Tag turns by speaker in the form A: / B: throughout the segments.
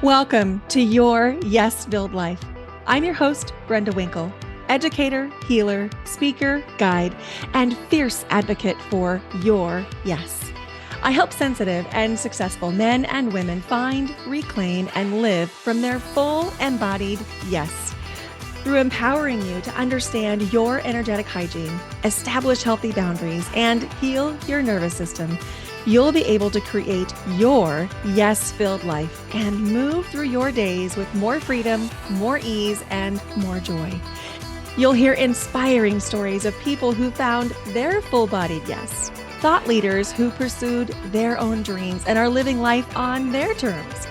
A: Welcome to Your Yes-Filled Life. I'm your host, Brenda Winkle, educator, healer, speaker, guide, and fierce advocate for your yes. I help sensitive and successful men and women find, reclaim, and live from their full embodied yes. Through empowering you to understand your energetic hygiene, establish healthy boundaries, and heal your nervous system, you'll be able to create your yes-filled life and move through your days with more freedom, more ease, and more joy. You'll hear inspiring stories of people who found their full-bodied yes, thought leaders who pursued their own dreams and are living life on their terms,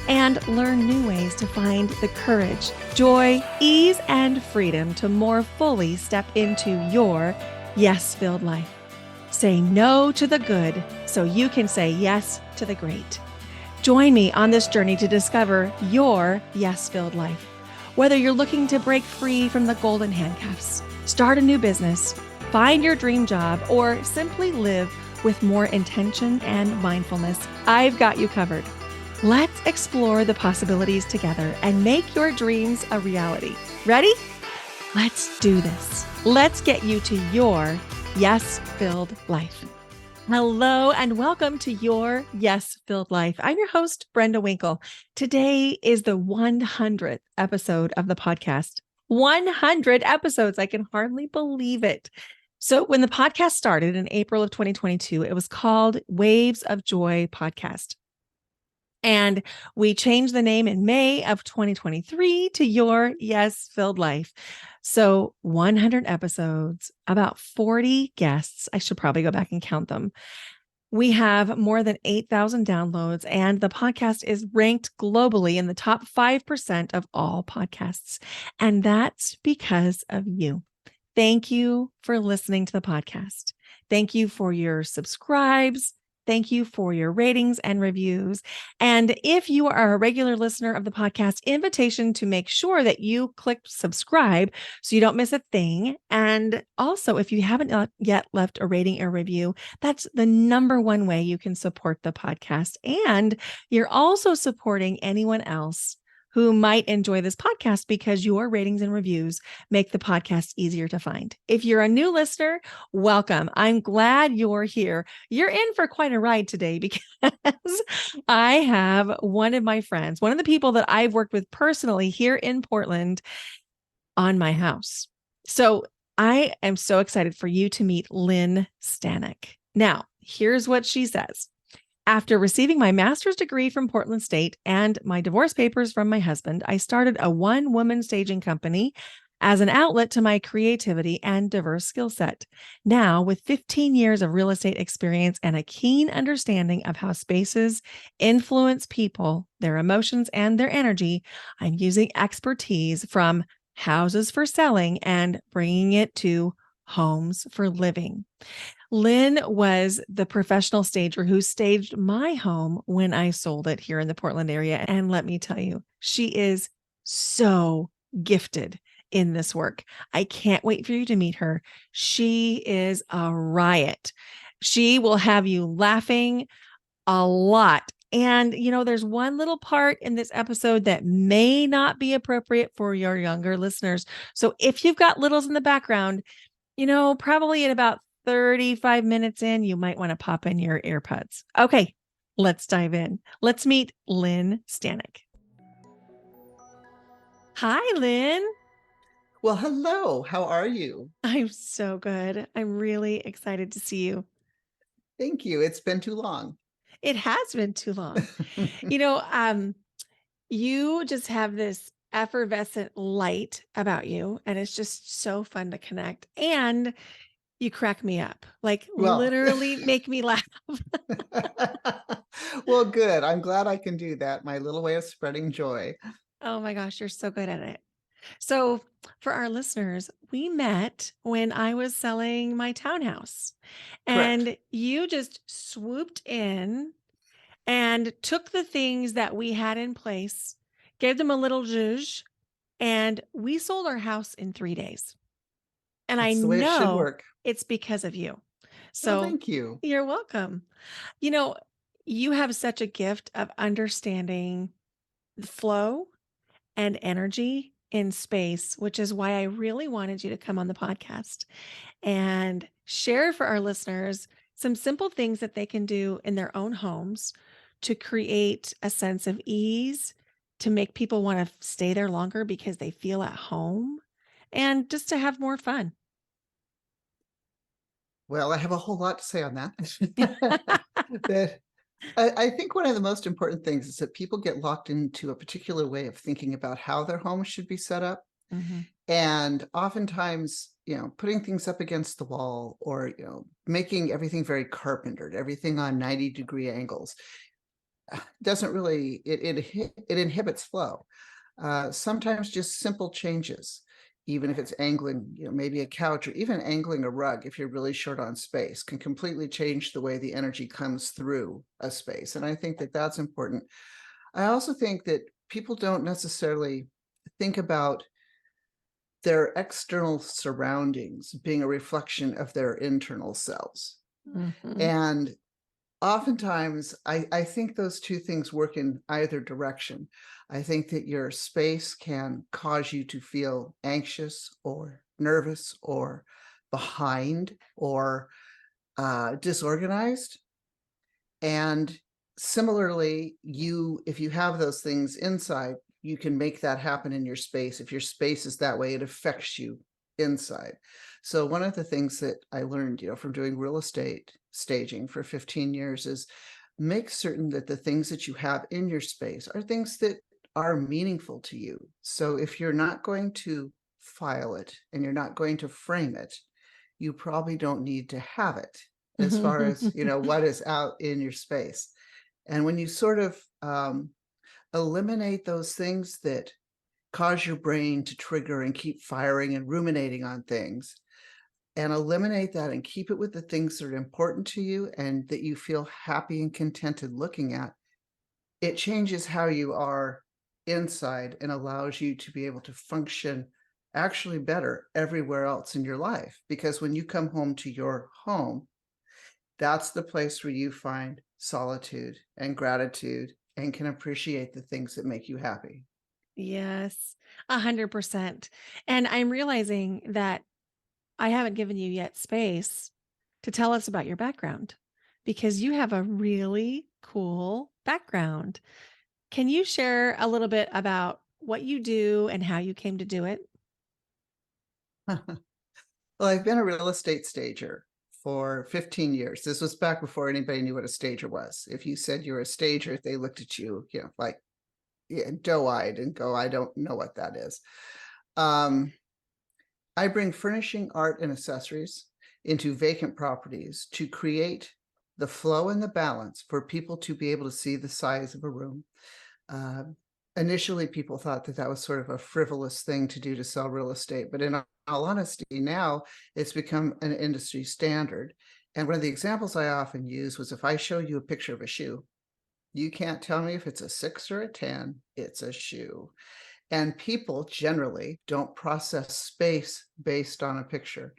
A: and learn new ways to find the courage, joy, ease, and freedom to more fully step into your yes-filled life. Say no to the good so you can say yes to the great. Join me on this journey to discover your yes-filled life. Whether you're looking to break free from the golden handcuffs, start a new business, find your dream job, or simply live with more intention and mindfulness, I've got you covered. Let's explore the possibilities together and make your dreams a reality. Ready? Let's do this. Let's get you to your yes-filled life. Hello and welcome to Your Yes-Filled Life. I'm your host, Brenda Winkle. Today is the 100th episode of the podcast. 100 episodes. I can hardly believe it. So when the podcast started in April of 2022, it was called Waves of Joy Podcast. And we changed the name in May of 2023 to Your Yes-Filled Life. So 100 episodes, about 40 guests. I should probably go back and count them. We have more than 8,000 downloads, and the podcast is ranked globally in the top 5% of all podcasts. And that's because of you. Thank you for listening to the podcast. Thank you for your subscribes. Thank you for your ratings and reviews. And if you are a regular listener of the podcast, invitation to make sure that you click subscribe so you don't miss a thing. And also, if you haven't yet left a rating or review, that's the number one way you can support the podcast. And you're also supporting anyone else who might enjoy this podcast because your ratings and reviews make the podcast easier to find. If you're a new listener, welcome. I'm glad you're here. You're in for quite a ride today because I have one of my friends, one of the people that I've worked with personally here in Portland on my house. So I am so excited for you to meet Lynn Stanek. Now, here's what she says. After receiving my master's degree from Portland State and my divorce papers from my husband, I started a one-woman staging company as an outlet to my creativity and diverse skill set. Now, with 15 years of real estate experience and a keen understanding of how spaces influence people, their emotions, and their energy, I'm using expertise from houses for selling and bringing it to homes for living. Lynn was the professional stager who staged my home when I sold it here in the Portland area. And let me tell you, she is so gifted in this work. I can't wait for you to meet her. She is a riot. She will have you laughing a lot. And, there's one little part in this episode that may not be appropriate for your younger listeners. So if you've got littles in the background, probably at about 35 minutes in, you might want to pop in your earbuds. Okay, let's dive in. Let's meet Lynn Stanek. Hi, Lynn.
B: Well, hello. How are you?
A: I'm so good. I'm really excited to see you.
B: Thank you. It's been too long.
A: It has been too long. You know, you just have this effervescent light about you, and it's just so fun to connect. And you crack me up, like
B: Well,
A: literally make me laugh.
B: well, good. I'm glad I can do that. My little way of spreading joy.
A: Oh my gosh, you're so good at it. So, for our listeners, we met when I was selling my townhouse,
B: Correct.
A: and you just swooped in and took the things that we had in place, gave them a little zhuzh, and we sold our house in 3 days. And I
B: That's the way it should
A: know
B: work.
A: it's because of you.
B: Oh,
A: So,
B: thank you.
A: you're welcome. You know, you have such a gift of understanding flow and energy in space, which is why I really wanted you to come on the podcast and share for our listeners some simple things that they can do in their own homes to create a sense of ease, to make people want to stay there longer because they feel at home, and just to have more fun.
B: Well, I have a whole lot to say on that. That I think one of the most important things is that people get locked into a particular way of thinking about how their home should be set up.
A: Mm-hmm.
B: And oftentimes, putting things up against the wall or, making everything very carpentered, everything on 90-degree angles doesn't really, it inhibits flow. Sometimes just simple changes, even if it's angling, maybe a couch or even angling a rug, if you're really short on space, can completely change the way the energy comes through a space. And I think that that's important. I also think that people don't necessarily think about their external surroundings being a reflection of their internal selves.
A: Mm-hmm.
B: And oftentimes, I think those two things work in either direction. I think that your space can cause you to feel anxious or nervous or behind or disorganized. And similarly, if you have those things inside, you can make that happen in your space. If your space is that way, it affects you inside. So one of the things that I learned, from doing real estate staging for 15 years is make certain that the things that you have in your space are things that are meaningful to you. So if you're not going to file it and you're not going to frame it, you probably don't need to have it as far as, what is out in your space. And when you sort of eliminate those things that cause your brain to trigger and keep firing and ruminating on things, and eliminate that and keep it with the things that are important to you and that you feel happy and contented looking at, it changes how you are inside and allows you to be able to function actually better everywhere else in your life. Because when you come home to your home, that's the place where you find solitude and gratitude and can appreciate the things that make you happy.
A: Yes, 100%. And I'm realizing that I haven't given you yet space to tell us about your background because you have a really cool background. Can you share a little bit about what you do and how you came to do it?
B: Well, I've been a real estate stager for 15 years. This was back before anybody knew what a stager was. If you said you're a stager, they looked at you, like doe-eyed and go, I don't know what that is. I bring furnishing, art, and accessories into vacant properties to create the flow and the balance for people to be able to see the size of a room. Initially, people thought that that was sort of a frivolous thing to do to sell real estate, but in all honesty, now it's become an industry standard. And one of the examples I often use was if I show you a picture of a shoe, you can't tell me if it's a 6 or a 10, it's a shoe. And people generally don't process space based on a picture.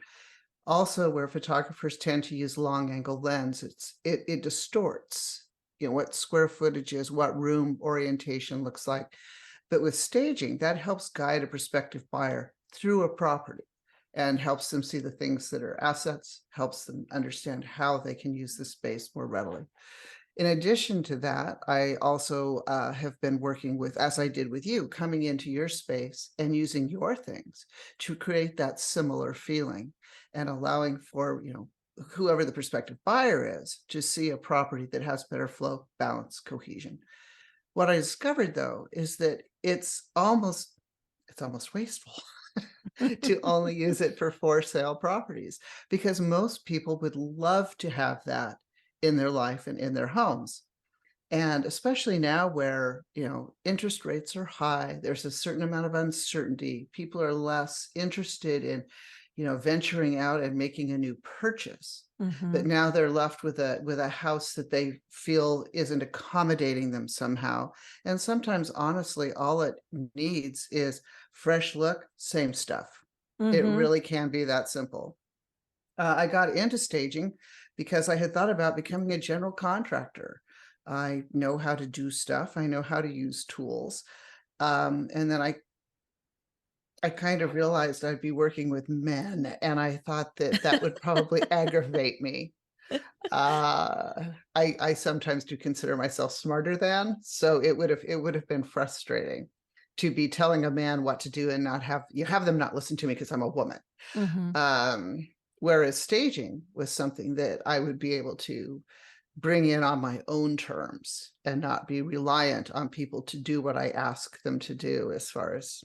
B: Also, where photographers tend to use long angle lens, it distorts, what square footage is, what room orientation looks like. But with staging, that helps guide a prospective buyer through a property and helps them see the things that are assets, helps them understand how they can use the space more readily. In addition to that, I also have been working with, as I did with you, coming into your space and using your things to create that similar feeling and allowing for, whoever the prospective buyer is to see a property that has better flow, balance, cohesion. What I discovered, though, is that it's almost wasteful to only use it for for sale properties, because most people would love to have that in their life and in their homes. And especially now where, interest rates are high, there's a certain amount of uncertainty. People are less interested in, venturing out and making a new purchase.
A: Mm-hmm.
B: But now they're left with a house that they feel isn't accommodating them somehow. And sometimes, honestly, all it needs is fresh look, same stuff. It
A: Mm-hmm.
B: really can be that simple. I got into staging because I had thought about becoming a general contractor. I know how to do stuff. I know how to use tools. And then I kind of realized I'd be working with men, and I thought that that would probably aggravate me. I sometimes do consider myself smarter than, so it would have been frustrating to be telling a man what to do and not have them not listen to me because I'm a woman.
A: Mhm.
B: Um, Whereas staging was something that I would be able to bring in on my own terms and not be reliant on people to do what I ask them to do, as far as,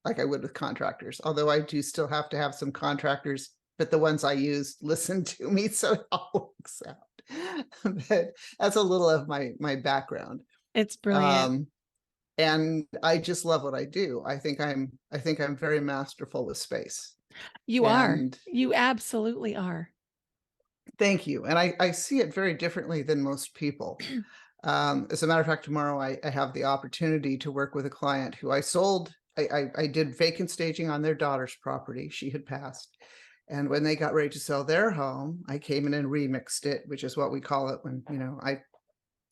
B: like I would with contractors. Although I do still have to have some contractors, but the ones I use listen to me, so it all works out. But that's a little of my background.
A: It's brilliant.
B: Um, and I just love what I do. I think I'm very masterful with space.
A: You are.
B: And
A: You absolutely are.
B: thank you. And I see it very differently than most people. As a matter of fact, tomorrow I have the opportunity to work with a client who I sold. I did vacant staging on their daughter's property. She had passed. And when they got ready to sell their home, I came in and remixed it, which is what we call it when, I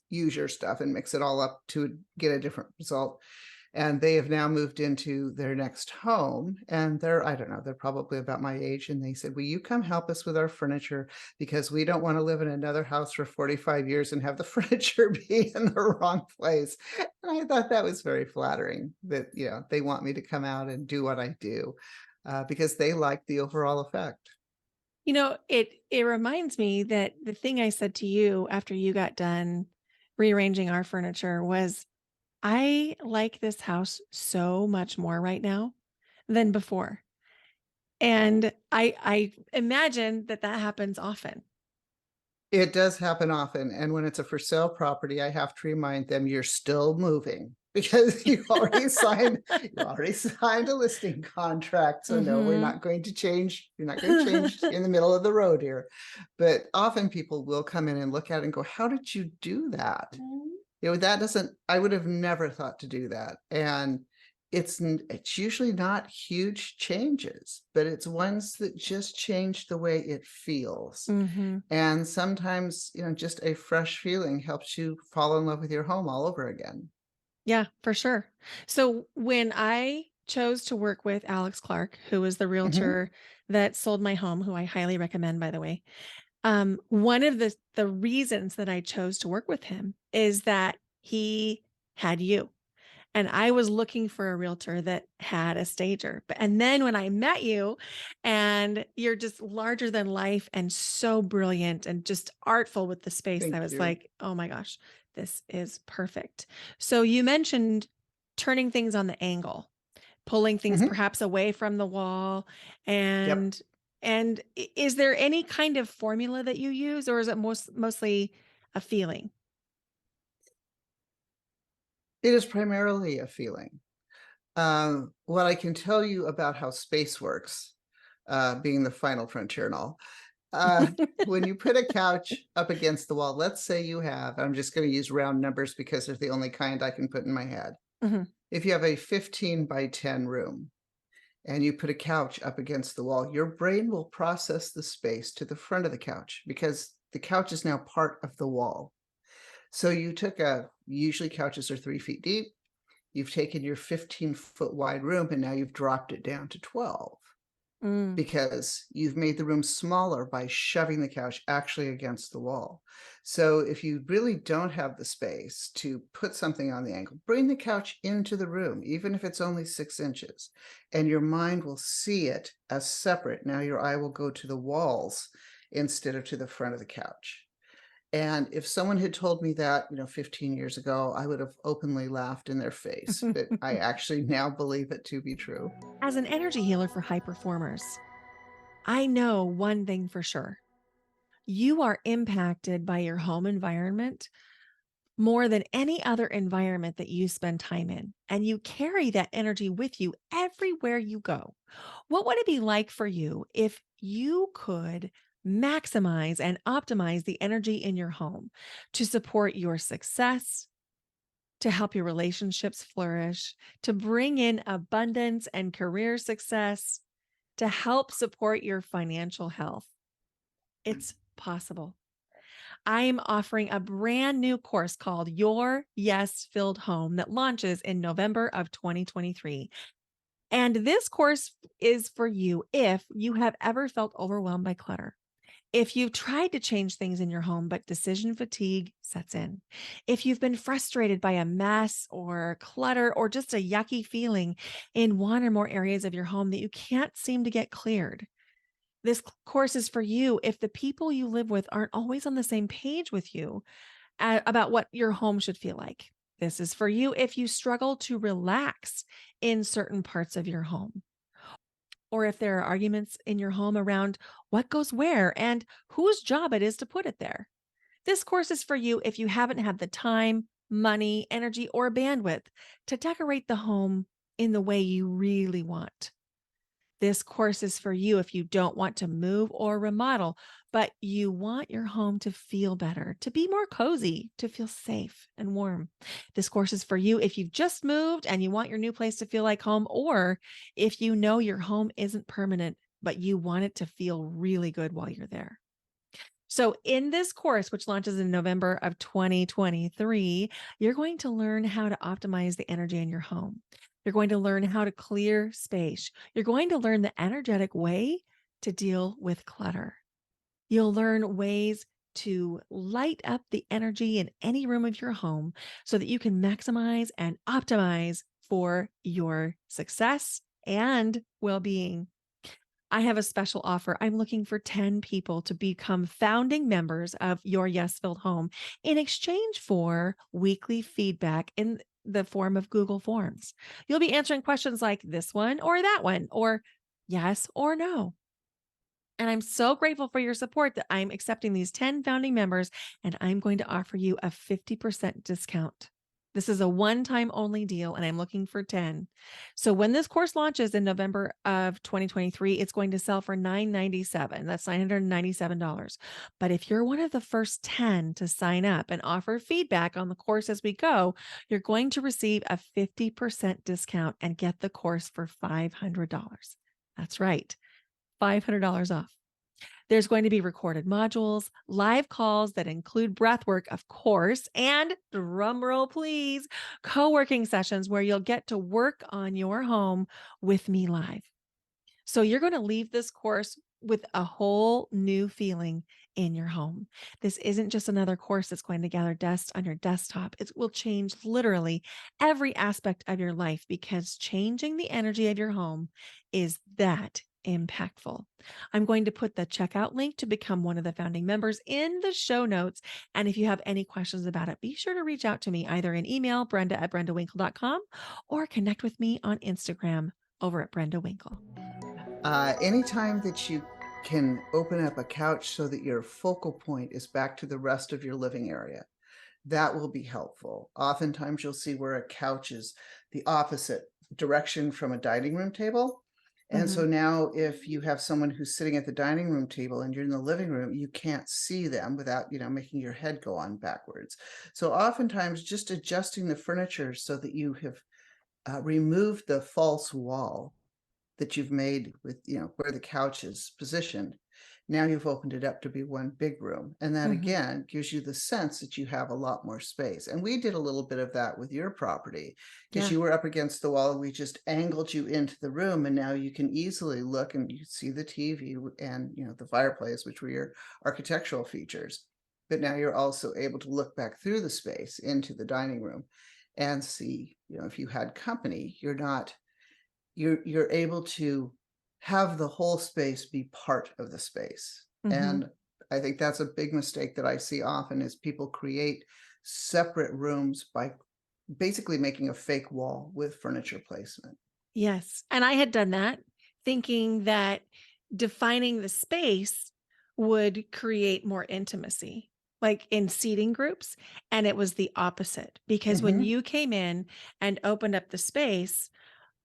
B: use your stuff and mix it all up to get a different result. And they have now moved into their next home, and I don't know, they're probably about my age. And they said, will you come help us with our furniture? Because we don't want to live in another house for 45 years and have the furniture be in the wrong place. And I thought that was very flattering that, they want me to come out and do what I do, because they like the overall effect.
A: It reminds me that the thing I said to you after you got done rearranging our furniture was, I like this house so much more right now than before. And I imagine that happens often.
B: It does happen often, and when it's a for sale property, I have to remind them you're still moving because you already signed a listing contract. So no, we're
A: Mhm.
B: not going to change. You're not going to change in the middle of the road here. But often people will come in and look at it and go, "How did you do that?" That doesn't. I would have never thought to do that. And it's usually not huge changes, but it's ones that just change the way it feels.
A: Mhm.
B: And sometimes, just a fresh feeling helps you fall in love with your home all over again.
A: Yeah, for sure. So when I chose to work with Alex Clark, who is the
B: Mhm.
A: realtor that sold my home, who I highly recommend, by the way, one of the reasons that I chose to work with him is that he had you. And I was looking for a realtor that had a stager. And then when I met you, and you're just larger than life and so brilliant and just artful with the space, I
B: Thank
A: was
B: you.
A: like, oh my gosh, this is perfect. So you mentioned turning things on the angle, pulling things
B: Mhm.
A: perhaps away from the wall.
B: Yep.
A: And is there any kind of formula that you use, or is it mostly a feeling?
B: It is primarily a feeling. What I can tell you about how space works, being the final frontier and all, uh, when you put a couch up against the wall, let's say I'm just going to use round numbers because they're the only kind I can put in my head.
A: Mhm.
B: If you have a 15 by 10 room, and you put a couch up against the wall, your brain will process the space to the front of the couch because the couch is now part of the wall. So usually couches are 3 feet deep. You've taken your 15-foot wide room and now you've dropped it down to 12
A: Mm.
B: because you've made the room smaller by shoving the couch actually against the wall. So if you really don't have the space to put something on the angle, bring the couch into the room, even if it's only 6 inches, and your mind will see it as separate. Now your eye will go to the walls instead of to the front of the couch. And if someone had told me that, 15 years ago, I would have openly laughed in their face. But I actually now believe it to be true.
A: As an energy healer for high performers, I know one thing for sure. You are impacted by your home environment more than any other environment that you spend time in. And you carry that energy with you everywhere you go. What would it be like for you if you could maximize and optimize the energy in your home to support your success, to help your relationships flourish, to bring in abundance and career success, to help support your financial health? It's possible. I'm offering a brand new course called Your Yes Filled Home that launches in November of 2023. And this course is for you if you have ever felt overwhelmed by clutter. If you've tried to change things in your home, but decision fatigue sets in. If you've been frustrated by a mess or clutter or just a yucky feeling in one or more areas of your home that you can't seem to get cleared. This course is for you if the people you live with aren't always on the same page with you about what your home should feel like. This is for you if you struggle to relax in certain parts of your home, or if there are arguments in your home around what goes where and whose job it is to put it there. This course is for you if you haven't had the time, money, energy, or bandwidth to decorate the home in the way you really want. This course is for you if you don't want to move or remodel, but you want your home to feel better, to be more cozy, to feel safe and warm. This course is for you if you've just moved and you want your new place to feel like home, or if you know your home isn't permanent, but you want it to feel really good while you're there. So, in this course, which launches in November of 2023, you're going to learn how to optimize the energy in your home. You're going to learn how to clear space. You're going to learn the energetic way to deal with clutter. You'll learn ways to light up the energy in any room of your home so that you can maximize and optimize for your success and well being. I have a special offer. I'm looking for 10 people to become founding members of Your Yes Filled Home in exchange for weekly feedback in the form of Google Forms. You'll be answering questions like this one or that one, or yes or no. And I'm so grateful for your support that I'm accepting these 10 founding members, and I'm going to offer you a 50% discount. This is a one-time only deal, and I'm looking for 10. So when this course launches in November of 2023, it's going to sell for $997. That's $997. But if you're one of the first 10 to sign up and offer feedback on the course as we go, you're going to receive a 50% discount and get the course for $500. That's right. $500 off. There's going to be recorded modules, live calls that include breath work, of course, and drumroll please, co-working sessions where you'll get to work on your home with me live. So you're going to leave this course with a whole new feeling in your home. This isn't just another course that's going to gather dust on your desktop. It will change literally every aspect of your life because changing the energy of your home is that impactful. I'm going to put the checkout link to become one of the founding members in the show notes. And if you have any questions about it, be sure to reach out to me either in email, brenda@brendawinkle.com, or connect with me on Instagram over at Brenda Winkle.
B: Anytime that you can open up a couch so that your focal point is back to the rest of your living area, that will be helpful. Oftentimes you'll see where a couch is the opposite direction from a dining room table. And so now if you have someone who's sitting at the dining room table and you're in the living room, you can't see them without, making your head go on backwards. So oftentimes just adjusting the furniture so that you have removed the false wall that you've made with, where the couch is positioned. Now you've opened it up to be one big room. And that again gives you the sense that you have a lot more space. And we did a little bit of that with your property because you were up against the wall and we just angled you into the room. And now you can easily look and you see the TV and, the fireplace, which were your architectural features. But now you're also able to look back through the space into the dining room and see, if you had company, you're able to have the whole space be part of the space. And I think that's a big mistake that I see often is people create separate rooms by basically making a fake wall with furniture placement.
A: Yes. And I had done that thinking that defining the space would create more intimacy, like in seating groups. And it was the opposite because when you came in and opened up the space,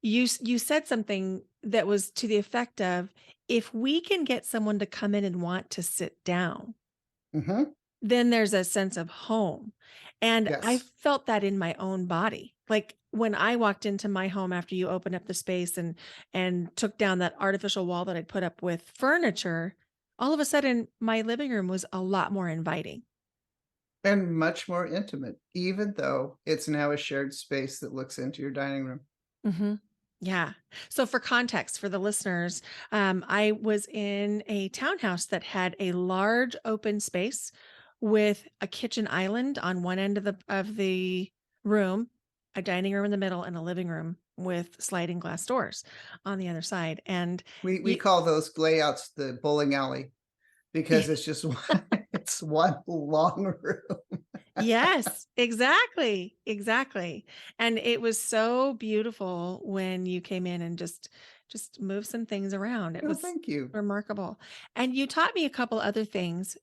A: you said something that was to the effect of, if we can get someone to come in and want to sit down, then there's a sense of home. And I
B: Yes.
A: felt that in my own body. Like when I walked into my home after you opened up the space and took down that artificial wall that I'd put up with furniture, all of a sudden my living room was a lot more inviting.
B: And much more intimate, even though it's now a shared space that looks into your dining room.
A: Hmm. Yeah. So for context for the listeners, I was in a townhouse that had a large open space with a kitchen island on one end of the room, a dining room in the middle, and a living room with sliding glass doors on the other side. And
B: We
A: you,
B: call those layouts the bowling alley because it's just one, it's one long room.
A: yes, exactly. Exactly. And it was so beautiful when you came in and just move some things around. It
B: No,
A: was
B: thank you.
A: remarkable. And you taught me a couple other things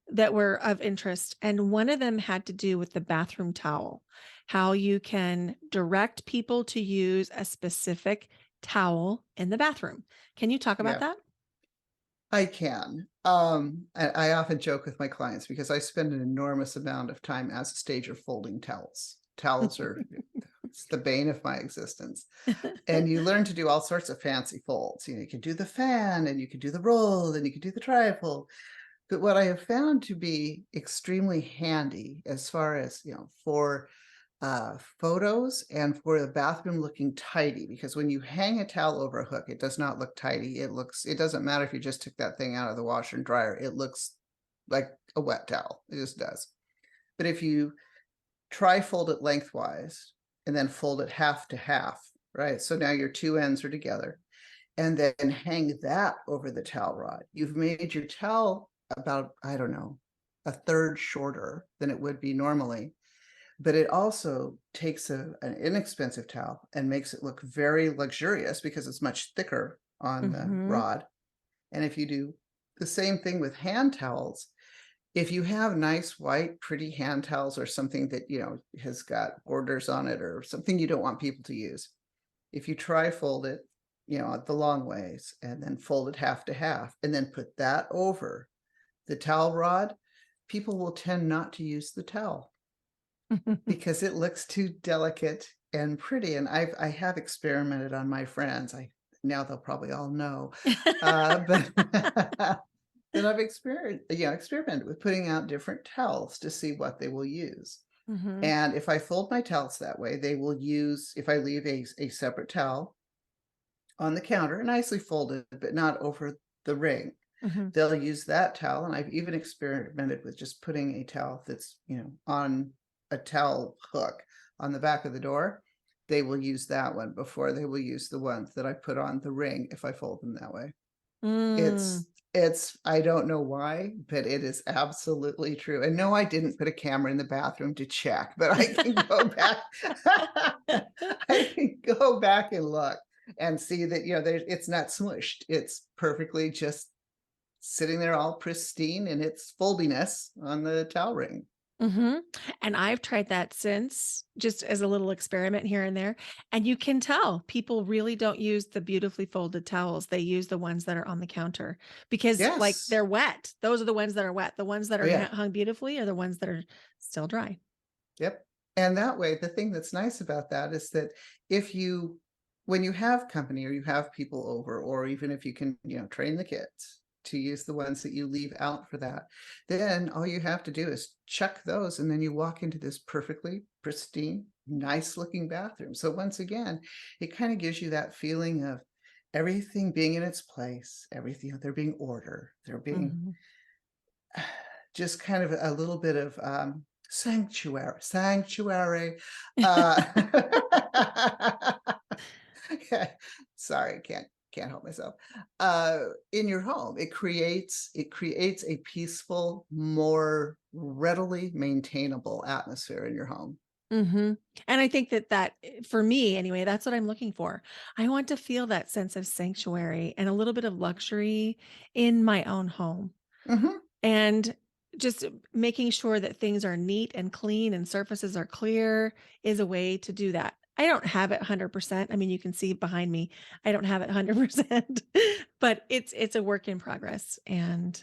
A: that were of interest. And one of them had to do with the bathroom towel, how you can direct people to use a specific towel in the bathroom. Can you talk about
B: Yeah,
A: that?
B: I can. I often joke with my clients because I spend an enormous amount of time as a stager folding towels. Towels are it's the bane of my existence. And you learn to do all sorts of fancy folds. You can do the fan and you can do the roll and you can do the trifold. But what I have found to be extremely handy as far as, for photos and for the bathroom looking tidy, because when you hang a towel over a hook, it does not look tidy. It doesn't matter if you just took that thing out of the washer and dryer. It looks like a wet towel. It just does. But if you fold it lengthwise and then fold it half to half, right? So now your two ends are together and then hang that over the towel rod. You've made your towel about, I don't know, a third shorter than it would be normally. But it also takes an inexpensive towel and makes it look very luxurious because it's much thicker on the
A: Hmm.
B: rod. And if you do the same thing with hand towels, if you have nice white pretty hand towels or something that has got borders on it or something you don't want people to use, if you fold it the long ways and then fold it half to half and then put that over the towel rod, people will tend not to use the towel because it looks too delicate and pretty. And I have experimented on my friends. Now they'll probably all know, but that I've experimented with putting out different towels to see what they will use.
A: Hmm.
B: And if I fold my towels that way, they will use, if I leave a separate towel on the counter, nicely folded, but not over the ring,
A: Hmm.
B: they'll use that towel. And I've even experimented with just putting a towel that's, on a towel hook on the back of the door. They will use that one before they will use the ones that I put on the ring if I fold them that way.
A: Mm.
B: It's I don't know why, but it is absolutely true. And no, I didn't put a camera in the bathroom to check, but I can go back. I can go back and look and see that it's not smushed. It's perfectly just sitting there all pristine in its foldiness on the towel ring.
A: Hmm. And I've tried that since, just as a little experiment here and there. And you can tell people really don't use the beautifully folded towels. They use the ones that are on the counter because, like,
B: Yes.
A: they're wet. Those are the ones that are wet. The ones that
B: Oh
A: are
B: yeah.
A: hung beautifully are the ones that are still dry.
B: Yep. And that way, the thing that's nice about that is that if you, when you have company or you have people over, or even if you can, train the kids to use the ones that you leave out for that, then all you have to do is check those. And then you walk into this perfectly pristine, nice looking bathroom. So once again, it kind of gives you that feeling of everything being in its place, everything, there being order, there being
A: Hmm.
B: just kind of a little bit of sanctuary. Uh, yeah, sorry, can't help myself. In your home, it creates a peaceful, more readily maintainable atmosphere in your home.
A: Hmm. And I think that for me anyway, that's what I'm looking for. I want to feel that sense of sanctuary and a little bit of luxury in my own home.
B: Hmm.
A: And just making sure that things are neat and clean and surfaces are clear is a way to do that. I don't have it 100%. I mean, you can see behind me, I don't have it 100%, but it's a work in progress. And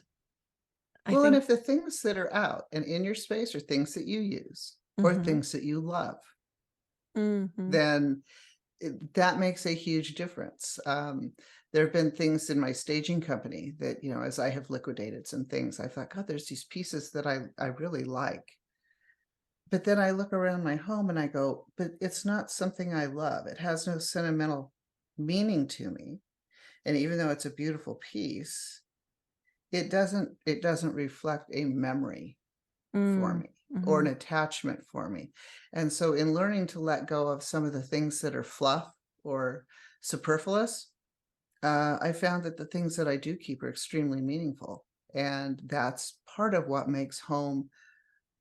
A: I
B: Well, and
A: think,
B: if the things that are out and in your space are things that you use or
A: mhm,
B: things that you love,
A: mhm,
B: then that makes a huge difference. There have been things in my staging company that, as I have liquidated some things, I thought, God, there's these pieces that I really like. But then I look around my home and I go, but it's not something I love. It has no sentimental meaning to me. And even though it's a beautiful piece, it doesn't reflect a memory for
A: Mm,
B: me or an
A: mhm.
B: attachment for me. And so in learning to let go of some of the things that are fluff or superfluous, I found that the things that I do keep are extremely meaningful. And that's part of what makes home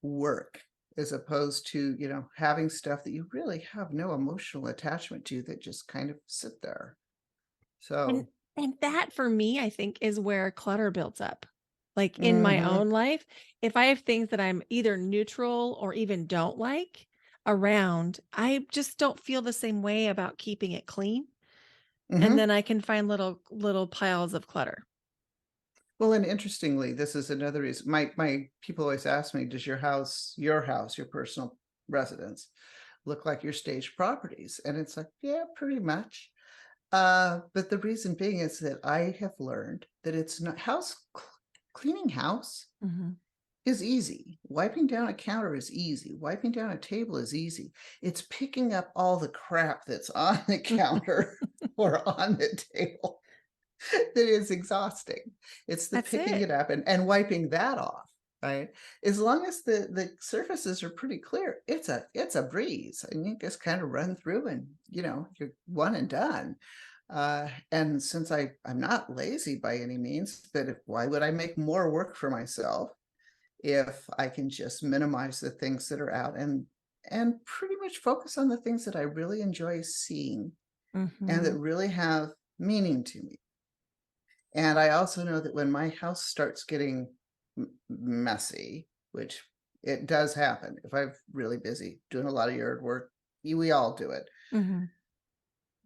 B: work, as opposed to, having stuff that you really have no emotional attachment to that just kind of sit there.
A: And
B: So,
A: and that for me, I think, is where clutter builds up. Like, in my
B: mhm,
A: own life, if I have things that I'm either neutral or even don't like around, I just don't feel the same way about keeping it clean, and
B: mhm.
A: then I can find little piles of clutter.
B: Well, and interestingly, this is another reason my people always ask me, does your house, your personal residence, look like your staged properties? And it's like, yeah, pretty much. But the reason being is that I have learned that it's not cleaning house
A: Mhm.
B: is easy. Wiping down a counter is easy. Wiping down a table is easy. It's picking up all the crap that's on the counter or on the table that is exhausting. It's the
A: That's
B: picking
A: it.
B: it up and wiping that off, right? As long as the surfaces are pretty clear, it's a breeze, and you just kind of run through, and you're one and done. And since I'm not lazy by any means, but why would I make more work for myself if I can just minimize the things that are out and pretty much focus on the things that I really enjoy seeing and that
A: Mhm.
B: really have meaning to me. And I also know that when my house starts getting messy, which it does happen if I'm really busy doing a lot of yard work, we all do it.
A: Mhm.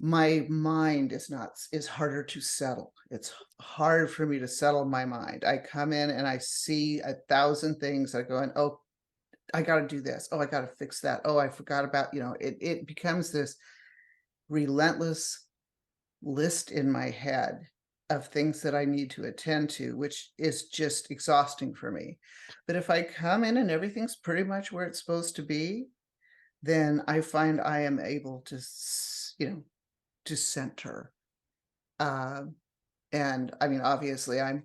B: My mind is harder to settle. It's hard for me to settle my mind. I come in and I see 1,000 things. I go, and oh, I got to do this. Oh, I got to fix that. Oh, I forgot about, it becomes this relentless list in my head of things that I need to attend to, which is just exhausting for me. But if I come in and everything's pretty much where it's supposed to be, then I find I am able to, to center. Um, and I mean, obviously, I'm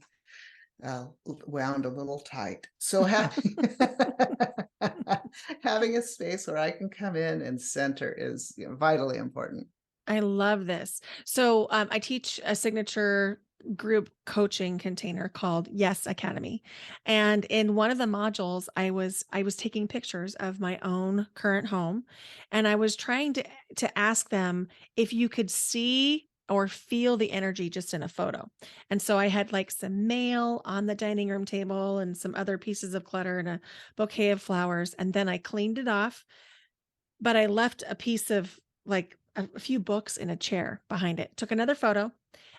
B: wound a little tight. So having having a space where I can come in and center is, vitally important.
A: I love this. So, I teach a signature group coaching container called Yes Academy. And in one of the modules, I was taking pictures of my own current home, and I was trying to ask them if you could see or feel the energy just in a photo. And so I had like some mail on the dining room table and some other pieces of clutter and a bouquet of flowers, and then I cleaned it off, but I left a piece of like a few books in a chair behind it. Took another photo,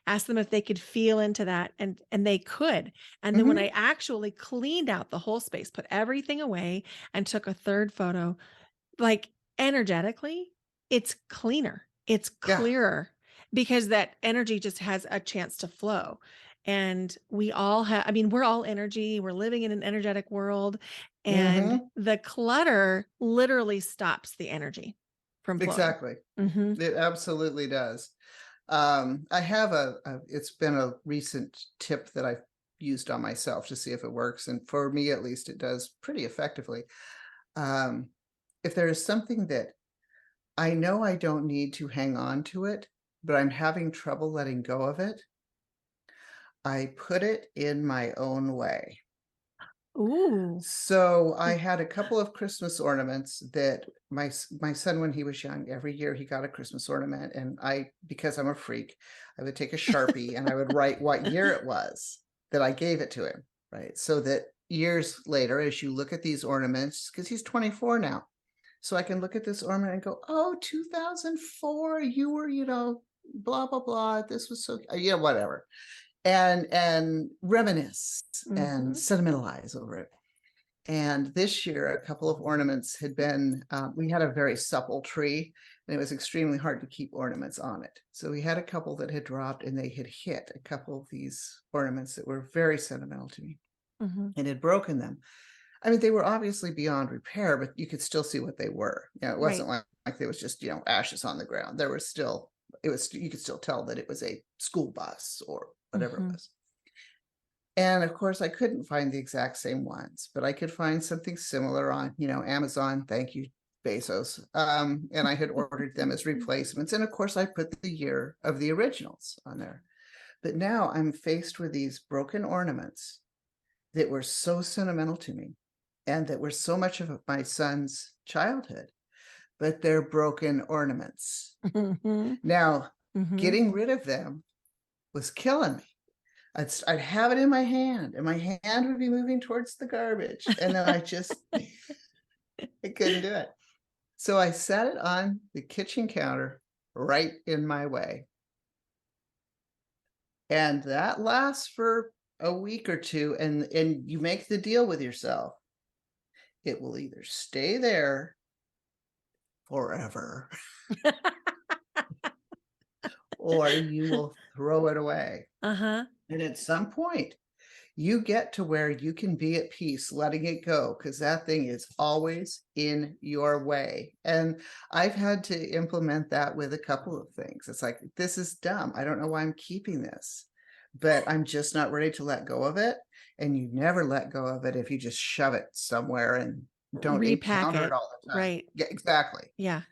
A: asked them if they could feel into that, and they could. And then when I
B: Mhm.
A: actually cleaned out the whole space, put everything away and took a third photo, like, energetically, it's cleaner, it's
B: Yeah.
A: clearer because that energy just has a chance to flow. And we all have, I mean, we're all energy, we're living in an energetic world, and
B: Mhm.
A: the clutter literally stops the energy from flowing.
B: Exactly.
A: Mhm.
B: It absolutely does. I have it's been a recent tip that I've used on myself to see if it works. And for me, at least, it does pretty effectively. Um, if there is something that I know I don't need to hang on to it, but I'm having trouble letting go of it, I put it in my own way.
A: Ooh.
B: So I had a couple of Christmas ornaments that my son, when he was young, every year he got a Christmas ornament, and because I'm a freak, I would take a Sharpie and I would write what year it was that I gave it to him, right? So that years later, as you look at these ornaments, because he's 24 now, so I can look at this ornament and go, oh, 2004, you were, blah blah blah. This was so, whatever, and reminisce and
A: Mhm.
B: sentimentalize over it. And this year, a couple of ornaments had been, we had a very supple tree, and it was extremely hard to keep ornaments on it. So we had a couple that had dropped, and they had hit a couple of these ornaments that were very sentimental to me
A: Mhm.
B: and had broken them. I mean, they were obviously beyond repair, but you could still see what they were. You know, it
A: Right.
B: wasn't like there was just, ashes on the ground. There was still, you could still tell that it was a school bus or whatever it
A: Mm-hmm.
B: was. And of course, I couldn't find the exact same ones, but I could find something similar on, Amazon. Thank you, Bezos. And I had ordered them as replacements. And of course, I put the year of the originals on there. But now I'm faced with these broken ornaments that were so sentimental to me and that were so much of my son's childhood, but they're broken ornaments.
A: Mm-hmm.
B: Now,
A: Mm-hmm.
B: getting rid of them was killing me. I'd have it in my hand and my hand would be moving towards the garbage. And then I couldn't do it. So I set it on the kitchen counter right in my way. And that lasts for a week or two. And you make the deal with yourself. It will either stay there forever or you will throw it away.
A: Uh-huh.
B: And at some point, you get to where you can be at peace letting it go because that thing is always in your way. And I've had to implement that with a couple of things. It's like, this is dumb. I don't know why I'm keeping this, but I'm just not ready to let go of it. And you never let go of it if you just shove it somewhere and don't
A: Repack
B: encounter it
A: it.
B: all the time.
A: Right.
B: Yeah, exactly.
A: Yeah.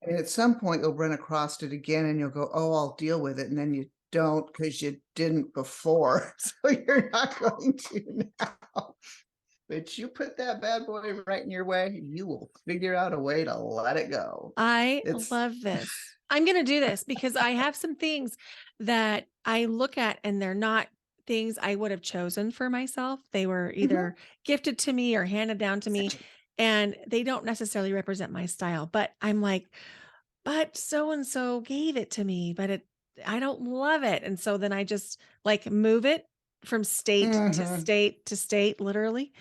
B: And at some point, you'll run across it again and you'll go, oh, I'll deal with it. And then you don't because you didn't before. So you're not going to now. But you put that bad boy right in your way, you will figure out a way to let it go.
A: I
B: It's
A: love this. I'm going to do this because I have some things that I look at and they're not things I would have chosen for myself. They were either gifted to me or handed down to me, and they don't necessarily represent my style. But I'm like, but so and so gave it to me, but I don't love it. And so then I just like move it from state to
B: Mhm.
A: state to state, literally.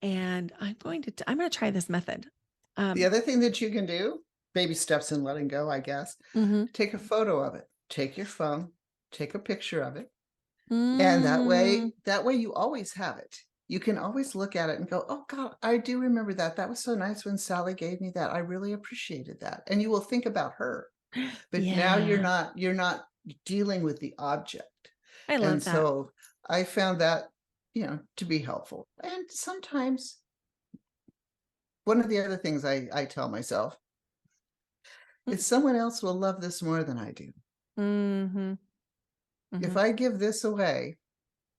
A: And I'm going to try this method.
B: The
A: Um,
B: other thing that you can do, baby steps in letting go, I guess,
A: mhm.
B: take a photo of it. Take your phone, take a picture of it. And
A: Mm,
B: that way you always have it. You can always look at it and go, oh God, I do remember that. That was so nice when Sally gave me that. I really appreciated that. And you will think about her. But now
A: yeah,
B: you're not dealing with the object.
A: I
B: And
A: love that.
B: so I found that, to be helpful. And sometimes one of the other things I tell myself is someone else will love this more than I do.
A: Mm-hmm.
B: If
A: Mm-hmm.
B: I give this away,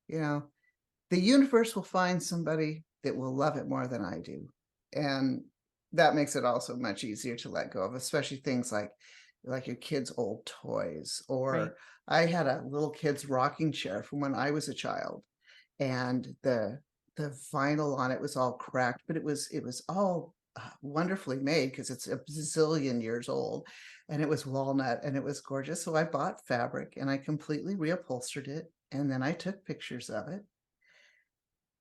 B: you know, the universe will find somebody that will love it more than I do. And that makes it also much easier to let go of, especially things like your kids' old toys.
A: Right.
B: Or I had a little kid's rocking chair from when I was a child, and the vinyl on it was all cracked, but it was all wonderfully made because it's a zillion years old, and it was walnut and it was gorgeous. So I bought fabric and I completely reupholstered it, and then I took pictures of it,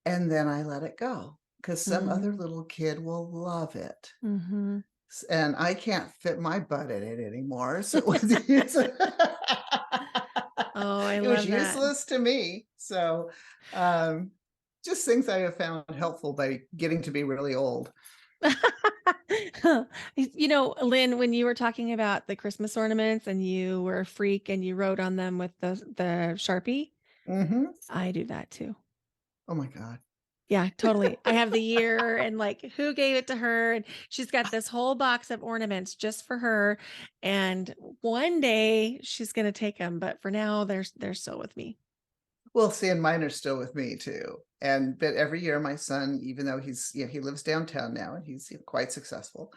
B: and then I let it go because some other little kid will love it.
A: Mm-hmm.
B: And I can't fit my butt in it anymore. So
A: Oh, I
B: it was
A: love that.
B: useless to me. So um, just things I have found helpful by getting to be really old.
A: Lynn, when you were talking about the Christmas ornaments and you were a freak and you wrote on them with the Sharpie,
B: Hmm.
A: I do that too.
B: Oh my God.
A: Yeah, totally. I have the year and like who gave it to her. And she's got this whole box of ornaments just for her. And one day she's going to take them. But for now, they're still with me.
B: Well, see, and mine are still with me too. But every year, my son, even though he lives downtown now and he's quite successful,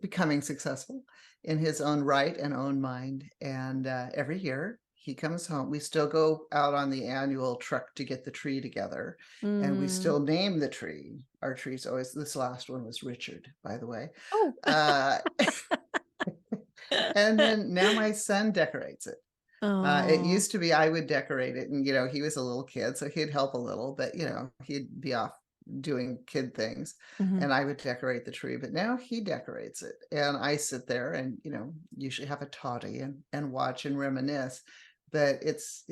B: becoming successful in his own right and own mind. And every year he comes home. We still go out on the annual truck to get the tree together, and we
A: Mm.
B: still name the tree. Our tree's always, this last one was Richard, by the way.
A: Oh.
B: Uh, and then now my son decorates it. It
A: Oh.
B: used to be I would decorate it, and he was a little kid, so he'd help a little, but he'd be off doing kid things,
A: Mhm.
B: and I would decorate the tree. But now he decorates it, and I sit there and usually have a toddy and watch and reminisce. But it's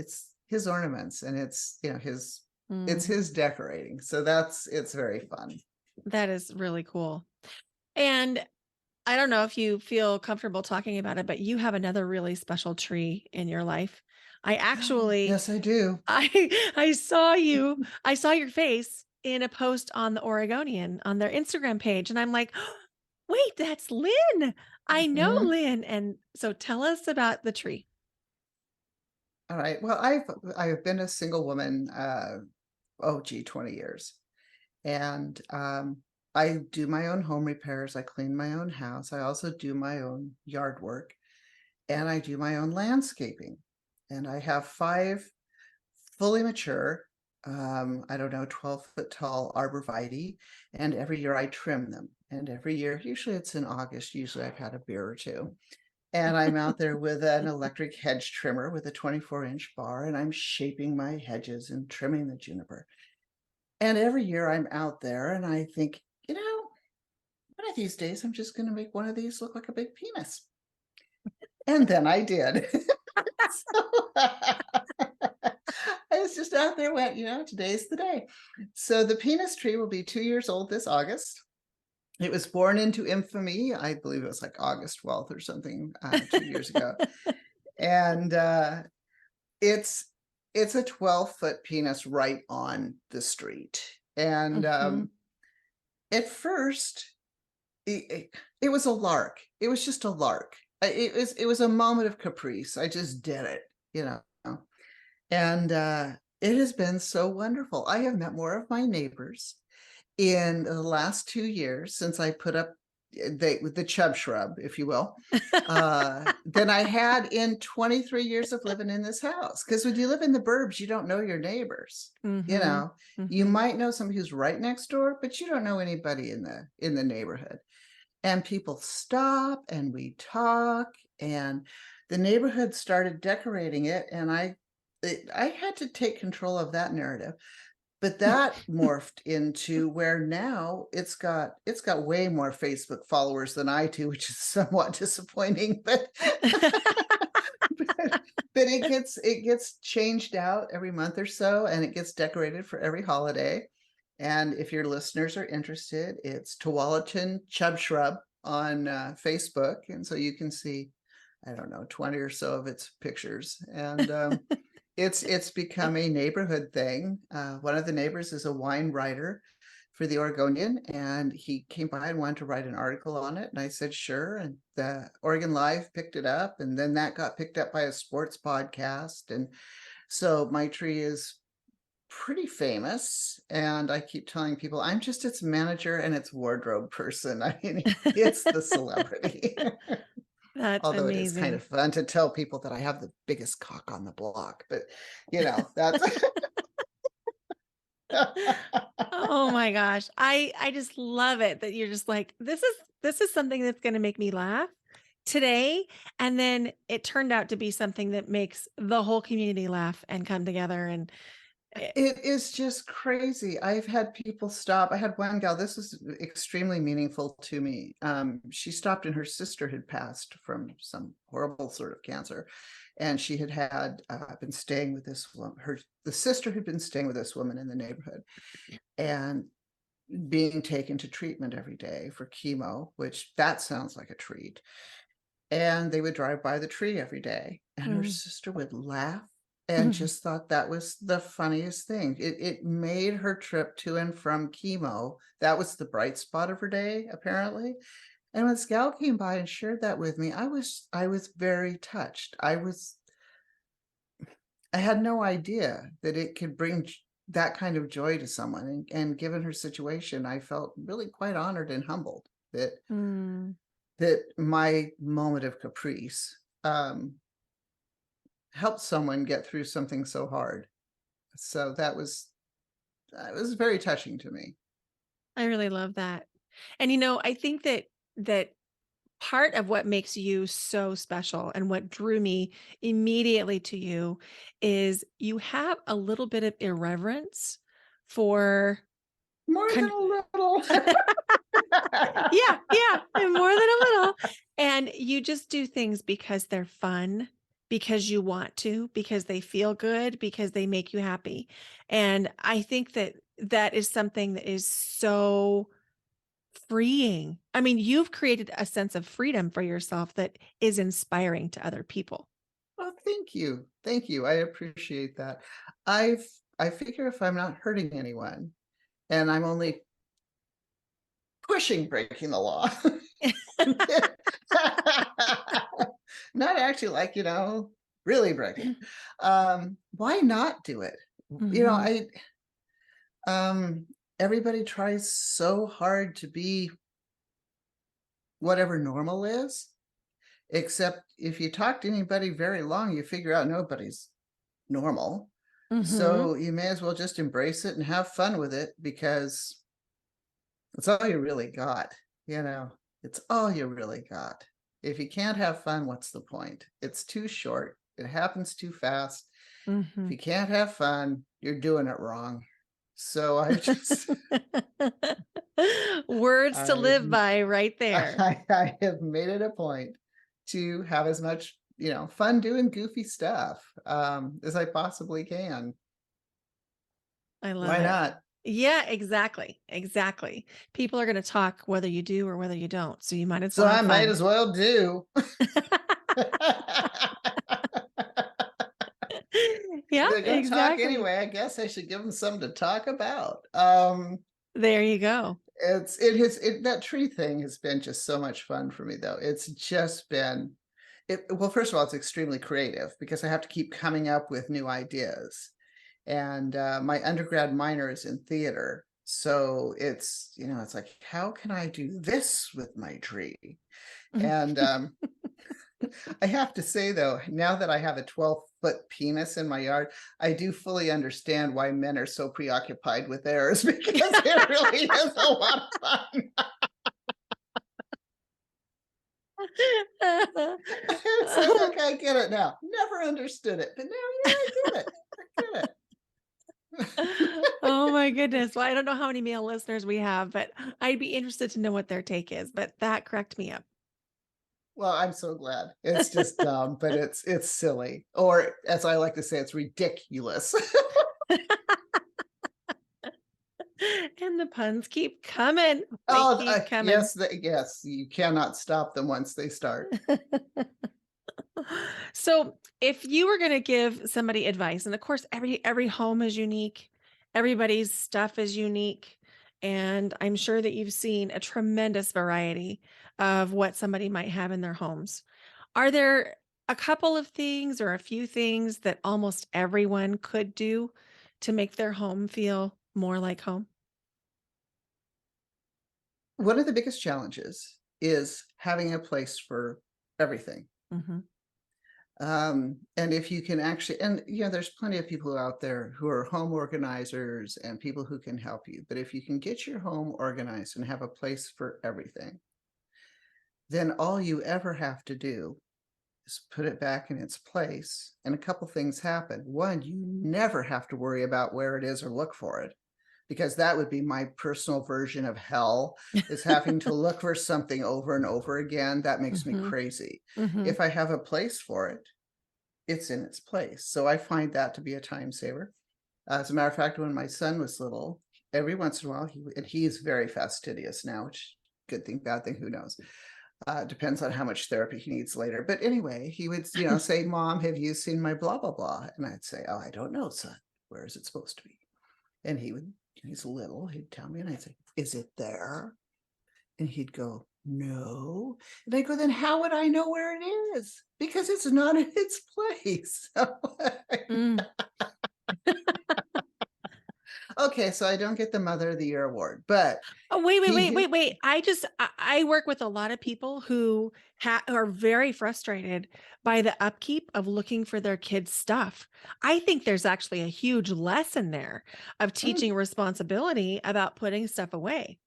B: his ornaments, and it's his It's his decorating. So it's very fun.
A: That is really cool. And I don't know if you feel comfortable talking about it, but you have another really special tree in your life. I actually,
B: Yes, I do.
A: I saw your face in a post on the Oregonian on their Instagram page. And I'm like, wait, that's Lynn. I know
B: Mhm.
A: Lynn. And so tell us about the tree.
B: All right. Well, I've been a single woman, 20 years. And I do my own home repairs. I clean my own house. I also do my own yard work, and I do my own landscaping. And I have 5 fully mature, I don't know, 12-foot tall arborvitae, and every year I trim them. And every year, usually it's in August, usually I've had a beer or two. And I'm out there with an electric hedge trimmer with a 24-inch bar, and I'm shaping my hedges and trimming the juniper. And every year I'm out there and I think, one of these days I'm just going to make one of these look like a big penis. And then I did. So, I was just out there, went, today's the day. So the penis tree will be 2 years old this August. It was born into infamy. I believe it was like August 12th or something, 2 years ago. And it's a 12-foot penis right on the street. And
A: Mhm.
B: at first, it was a lark. It was just a lark. It was a moment of caprice. I just did it, you know. And it has been so wonderful. I have met more of my neighbors in the last 2 years since I put up the chub shrub, if you will, than I had in 23 years of living in this house. Because when you live in the burbs, you don't know your neighbors.
A: Mhm.
B: You
A: Mhm.
B: might know somebody who's right next door, but you don't know anybody in the neighborhood. And people stop and we talk, and the neighborhood started decorating it, and I had to take control of that narrative. But that morphed into where now it's got way more Facebook followers than I do, which is somewhat disappointing, but but it gets changed out every month or so, and it gets decorated for every holiday. And if your listeners are interested, it's Tualatin Chub Shrub on Facebook, and so you can see, I don't know, 20 or so of its pictures. And it's become a neighborhood thing. One of the neighbors is a wine writer for the Oregonian, and he came by and wanted to write an article on it. And I said, sure. And the Oregon Live picked it up, and then that got picked up by a sports podcast. And so my tree is pretty famous. And I keep telling people I'm just its manager and its wardrobe person. I mean, it's the celebrity.
A: That's
B: Although it is kind
A: amazing.
B: of fun to tell people that I have the biggest cock on the block, but that's
A: Oh my gosh. I just love it that you're just like, this is something that's going to make me laugh today. And then it turned out to be something that makes the whole community laugh and come together. And it,
B: it is just crazy. I've had people stop. I had one gal, this was extremely meaningful to me. She stopped and her sister had passed from some horrible sort of cancer. And she had been staying with this woman. The sister had been staying with this woman in the neighborhood and being taken to treatment every day for chemo, which that sounds like a treat. And they would drive by the tree every day, and her
A: mm,
B: sister would laugh and
A: mm.
B: just thought that was the funniest thing. It made her trip to and from chemo. That was the bright spot of her day, apparently. And when Scal came by and shared that with me, I was very touched. I had no idea that it could bring that kind of joy to someone. And given her situation, I felt really quite honored and humbled that
A: Mm.
B: my moment of caprice helped someone get through something so hard. So that was very touching to me.
A: I really love that. And I think that part of what makes you so special and what drew me immediately to you is you have a little bit of irreverence for
B: More than
A: con-
B: a little.
A: yeah, and more than a little. And you just do things because they're fun because you want to, because they feel good, because they make you happy. And I think that that is something that is so freeing. I mean, you've created a sense of freedom for yourself that is inspiring to other people.
B: Oh, thank you. Thank you. I appreciate that. I figure if I'm not hurting anyone and I'm only pushing breaking the law, not actually like, really breaking it, why not do it? You know,
A: Mhm.
B: um, everybody tries so hard to be whatever normal is, except if you talk to anybody very long, you figure out nobody's normal.
A: Mhm.
B: So you may as well just embrace it and have fun with it because it's all you really got, you know. It's all you really got. If you can't have fun, what's the point? It's too short. It happens too fast. If
A: Mhm.
B: you can't have fun, you're doing it wrong. So I just
A: Words to
B: I've
A: live by right there.
B: I have made it a point to have as much, fun doing goofy stuff as I possibly can.
A: I love
B: Why
A: it.
B: not?
A: Yeah, exactly. Exactly. People are going to talk whether you do or whether you don't. So you might as well
B: So
A: have
B: I might
A: fun.
B: as well do.
A: Yeah,
B: They're gonna talk
A: exactly.
B: anyway. I guess I should give them something to talk about.
A: There you go.
B: That tree thing has been just so much fun for me though. It's just been well, first of all, it's extremely creative because I have to keep coming up with new ideas. And my undergrad minor is in theater. So it's like, how can I do this with my tree? And I have to say, though, now that I have a 12-foot penis in my yard, I do fully understand why men are so preoccupied with theirs because it really is a lot of fun. It's like, okay, I get it now. Never understood it, but now, yeah, I get it. I get it.
A: Oh my goodness. Well, I don't know how many male listeners we have, but I'd be interested to know what their take is. But that cracked me up.
B: Well, I'm so glad. It's just dumb, but it's silly. Or as I like to say, it's ridiculous.
A: And the puns keep coming. They
B: Oh,
A: keep coming.
B: yes, yes, you cannot stop them once they start.
A: So, if you were going to give somebody advice, and of course every home is unique, everybody's stuff is unique, and I'm sure that you've seen a tremendous variety of what somebody might have in their homes. Are there a couple of things or a few things that almost everyone could do to make their home feel more like home?
B: One of the biggest challenges is having a place for everything.
A: Mhm.
B: And if you can actually, and there's plenty of people out there who are home organizers and people who can help you. But if you can get your home organized and have a place for everything, then all you ever have to do is put it back in its place. And a couple things happen. One, you never have to worry about where it is or look for it, because that would be my personal version of hell, is having to look for something over and over again. That makes me
A: Mhm.
B: crazy.
A: Mhm.
B: If I have a place for it, it's in its place. So I find that to be a time saver. As a matter of fact, when my son was little, every once in a while, he's very fastidious now, which good thing, bad thing, who knows? Depends on how much therapy he needs later. But anyway, he would, say, Mom, have you seen my blah, blah, blah? And I'd say, oh, I don't know, son. Where is it supposed to be? And he's little, he'd tell me, and I'd say, is it there? And he'd go, no. And I go, then how would I know where it is? Because it's not in its place.
A: Mm.
B: Okay, so I don't get the Mother of the Year award, but
A: Oh, wait, wait, wait,
B: he
A: wait, wait. I work with a lot of people who are very frustrated by the upkeep of looking for their kids' stuff. I think there's actually a huge lesson there of
B: mm,
A: teaching responsibility about putting stuff away.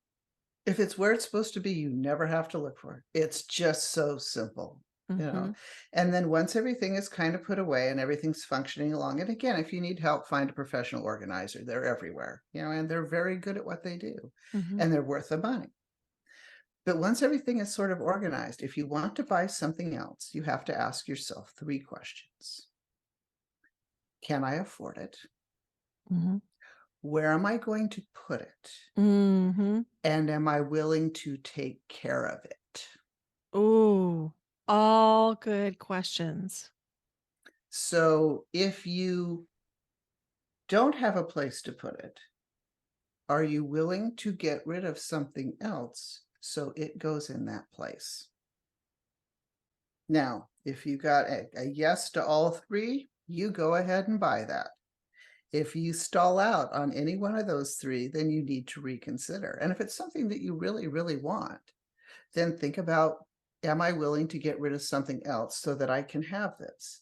B: if it's where it's supposed to be, you never have to look for it. It's just so simple, you know.
A: Mhm.
B: And then once everything is kind of put away and everything's functioning along, and again, if you need help, find a professional organizer. They're everywhere, and they're very good at what they do,
A: Mhm.
B: and they're worth the money. But once everything is sort of organized, if you want to buy something else, you have to ask yourself 3 questions. Can I afford it?
A: Mm-hmm.
B: Where am I going to put it?
A: Mm-hmm.
B: And am I willing to take care of it?
A: Ooh, all good questions.
B: So if you don't have a place to put it, are you willing to get rid of something else so it goes in that place? Now, if you got a yes to all 3, you go ahead and buy that. If you stall out on any one of those 3, then you need to reconsider. And if it's something that you really, really want, then think about, am I willing to get rid of something else so that I can have this?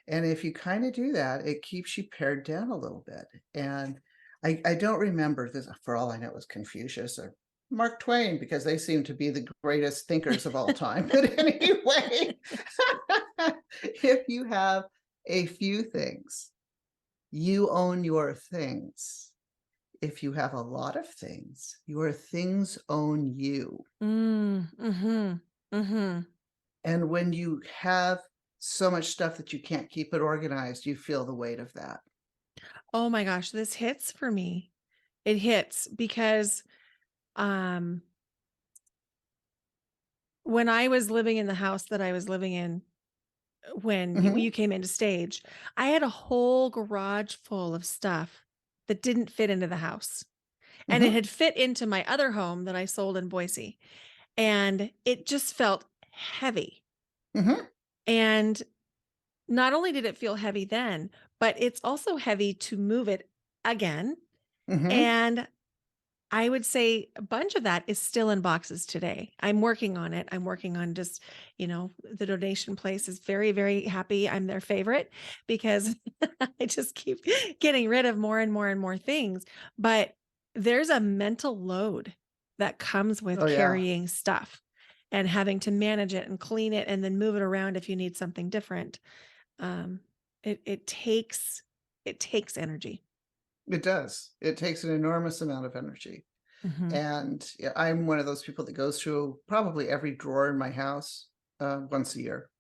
B: And if you kind of do that, it keeps you pared down a little bit. And I don't remember this, for all I know, it was Confucius or Mark Twain, because they seem to be the greatest thinkers of all time. But anyway, if you have a few things, you own your things. If you have a lot of things, your things own you.
A: Mm-hmm. Mm-hmm.
B: And when you have so much stuff that you can't keep it organized, you feel the weight of that.
A: Oh my gosh, this hits for me. It hits because um when I was living in the house that I was living in when you
B: Mhm,
A: came into stage, I had a whole garage full of stuff that didn't fit into the house. And it
B: mhm,
A: had fit into my other home that I sold in Boise. And it just felt heavy.
B: mhm,
A: And not only did it feel heavy then, but it's also heavy to move it again.
B: mhm.
A: And I would say a bunch of that is still in boxes today. I'm working on it. I'm working on just, the donation place is very, very happy. I'm their favorite because I just keep getting rid of more and more and more things. But there's a mental load that comes with
B: Oh, yeah,
A: carrying stuff and having to manage it and clean it and then move it around if you need something different. Um, it takes energy.
B: it does. It takes an enormous amount of energy.
A: Hmm.
B: And yeah, I'm one of those people that goes through probably every drawer in my house once a year,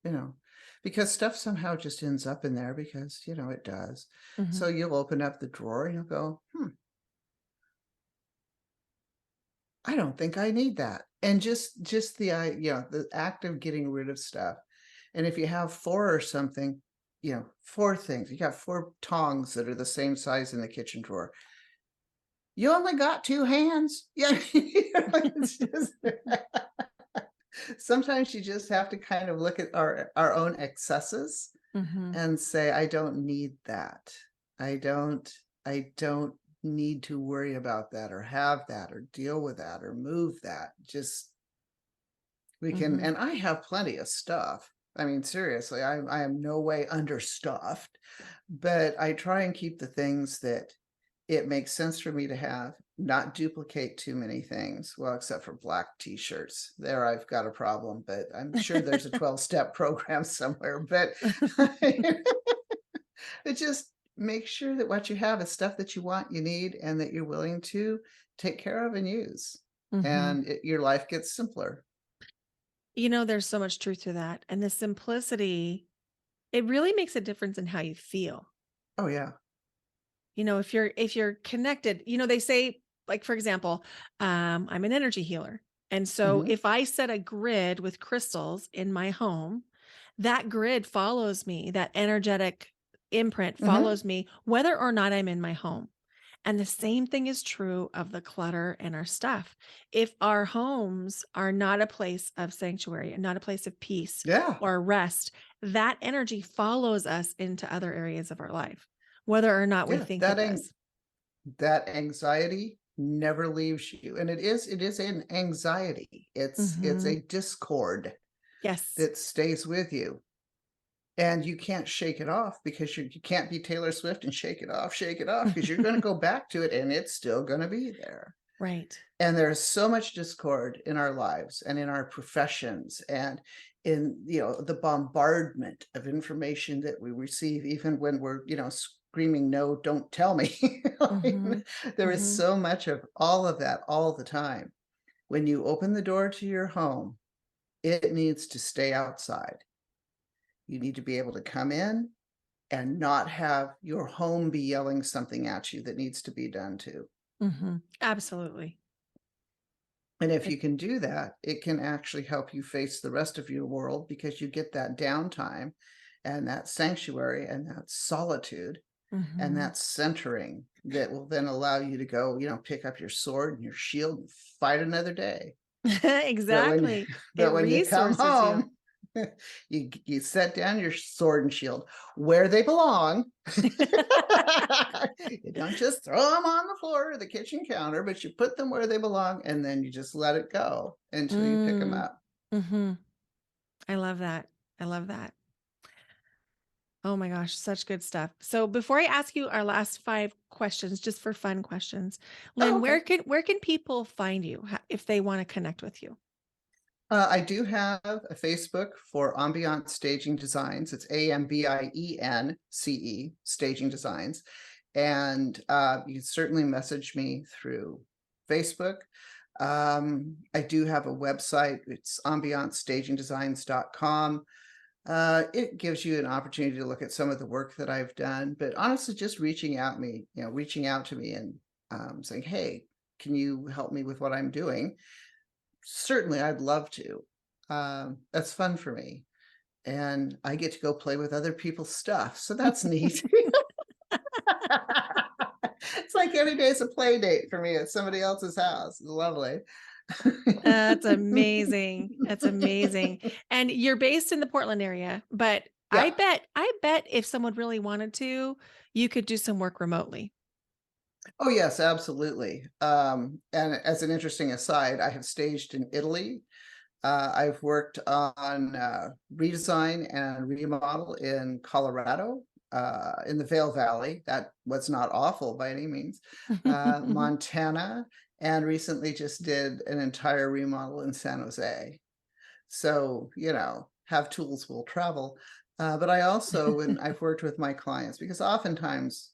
B: you know, because stuff somehow just ends up in there because, it does.
A: Hmm.
B: So you'll open up the drawer and you'll go, I don't think I need that. And just the act of getting rid of stuff. And if you have 4 or something, 4 things, you got 4 tongs that are the same size in the kitchen drawer. You only got 2 hands. Yeah, it's just sometimes you just have to kind of look at our own excesses
A: Hmm.
B: and say, I don't need that. I don't I don't need to worry about that or have that or deal with that or move that. Just we can,
A: Hmm.
B: and I have plenty of stuff. I mean, seriously, I am no way understuffed, but I try and keep the things that it makes sense for me to have, not duplicate too many things. Well, except for black t-shirts. There I've got a problem, but I'm sure there's a 12-step program somewhere. But it just make sure that what you have is stuff that you want, you need, and that you're willing to take care of and use.
A: Hmm.
B: And your life gets simpler.
A: There's so much truth to that. And the simplicity, it really makes a difference in how you feel.
B: Oh yeah.
A: If you're connected, they say, like, for example, I'm an energy healer. And so
B: Hmm.
A: if I set a grid with crystals in my home, that grid follows me, that energetic imprint
B: Hmm.
A: follows me, whether or not I'm in my home. And the same thing is true of the clutter and our stuff. If our homes are not a place of sanctuary and not a place of peace
B: Yeah.
A: or rest, that energy follows us into other areas of our life, whether or not we
B: Yeah.
A: think it
B: That
A: does.
B: that anxiety never leaves you. And it is an anxiety. It's
A: Hmm.
B: a discord
A: Yes.
B: that stays with you. And you can't shake it off because you can't be Taylor Swift and shake it off, because you're going to go back to it and it's still going to be there.
A: Right.
B: And there's so much discord in our lives and in our professions and in the bombardment of information that we receive, even when we're screaming, no, don't tell me.
A: Hmm.
B: There is
A: Hmm.
B: so much of all of that all the time. when you open the door to your home, it needs to stay outside. You need to be able to come in and not have your home be yelling something at you that needs to be done too.
A: Absolutely.
B: And if
A: It,
B: you can do that, it can actually help you face the rest of your world because you get that downtime and that sanctuary and that solitude and that centering that will then allow you to go, pick up your sword and your shield and fight another day. But when
A: exactly. It
B: but when you come
A: resources you.
B: home, you set down your sword and shield where they belong. You don't just throw them on the floor or the kitchen counter, but you put them where they belong, and then you just let it go until you pick them up.
A: I love that. I love that. Oh my gosh, such good stuff. So before I ask you our last 5 questions, just for fun questions,
B: Oh,
A: Lynn,
B: okay.
A: where can people find you if they want to connect with you?
B: I do have a Facebook for Ambient Staging Designs. It's AMBIENCE Staging Designs. And you can certainly message me through Facebook. I do have a website. It's ambientstagingdesigns.com. It gives you an opportunity to look at some of the work that I've done, but honestly, just reaching out to me and saying, hey, can you help me with what I'm doing? Certainly, I'd love to. That's fun for me. And I get to go play with other people's stuff. So that's neat. It's like every day is a play date for me at somebody else's house. It's lovely.
A: That's amazing. That's amazing. And you're based in the Portland area, but
B: Yeah.
A: I bet if someone really wanted to, you could do some work remotely.
B: Oh, yes, absolutely. And as an interesting aside, I have staged in Italy. I've worked on redesign and remodel in Colorado, in the Vail Valley. That was not awful by any means. Montana, and recently just did an entire remodel in San Jose. So, have tools will travel. But I also, when I've worked with my clients, because oftentimes,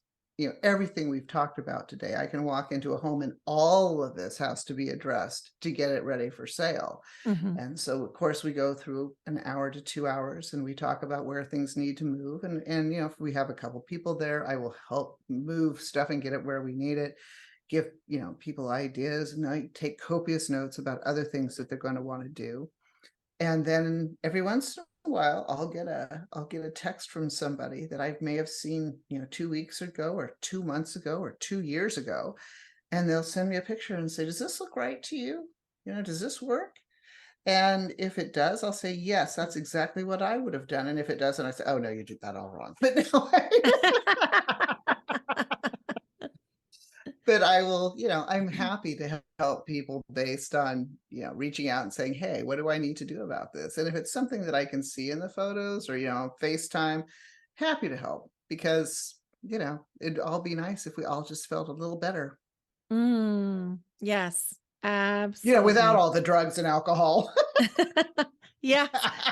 B: everything we've talked about today, I can walk into a home and all of this has to be addressed to get it ready for sale. And so, of course, we go through an hour to 2 hours and we talk about where things need to move. And if we have a couple people there, I will help move stuff and get it where we need it. Give, people ideas, and I take copious notes about other things that they're going to want to do. And then every once in a while, I'll get a text from somebody that I may have seen, 2 weeks ago or 2 months ago or 2 years ago. And they'll send me a picture and say, does this look right to you? Does this work? And if it does, I'll say, yes, that's exactly what I would have done. And if it doesn't, I say, oh no, you did that all wrong. But no, but I will, I'm happy to help people based on, reaching out and saying, hey, what do I need to do about this? And if it's something that I can see in the photos or, FaceTime, happy to help because, it'd all be nice if we all just felt a little better.
A: Yes,
B: Without
A: absolutely.
B: all the drugs and alcohol.
A: Yes,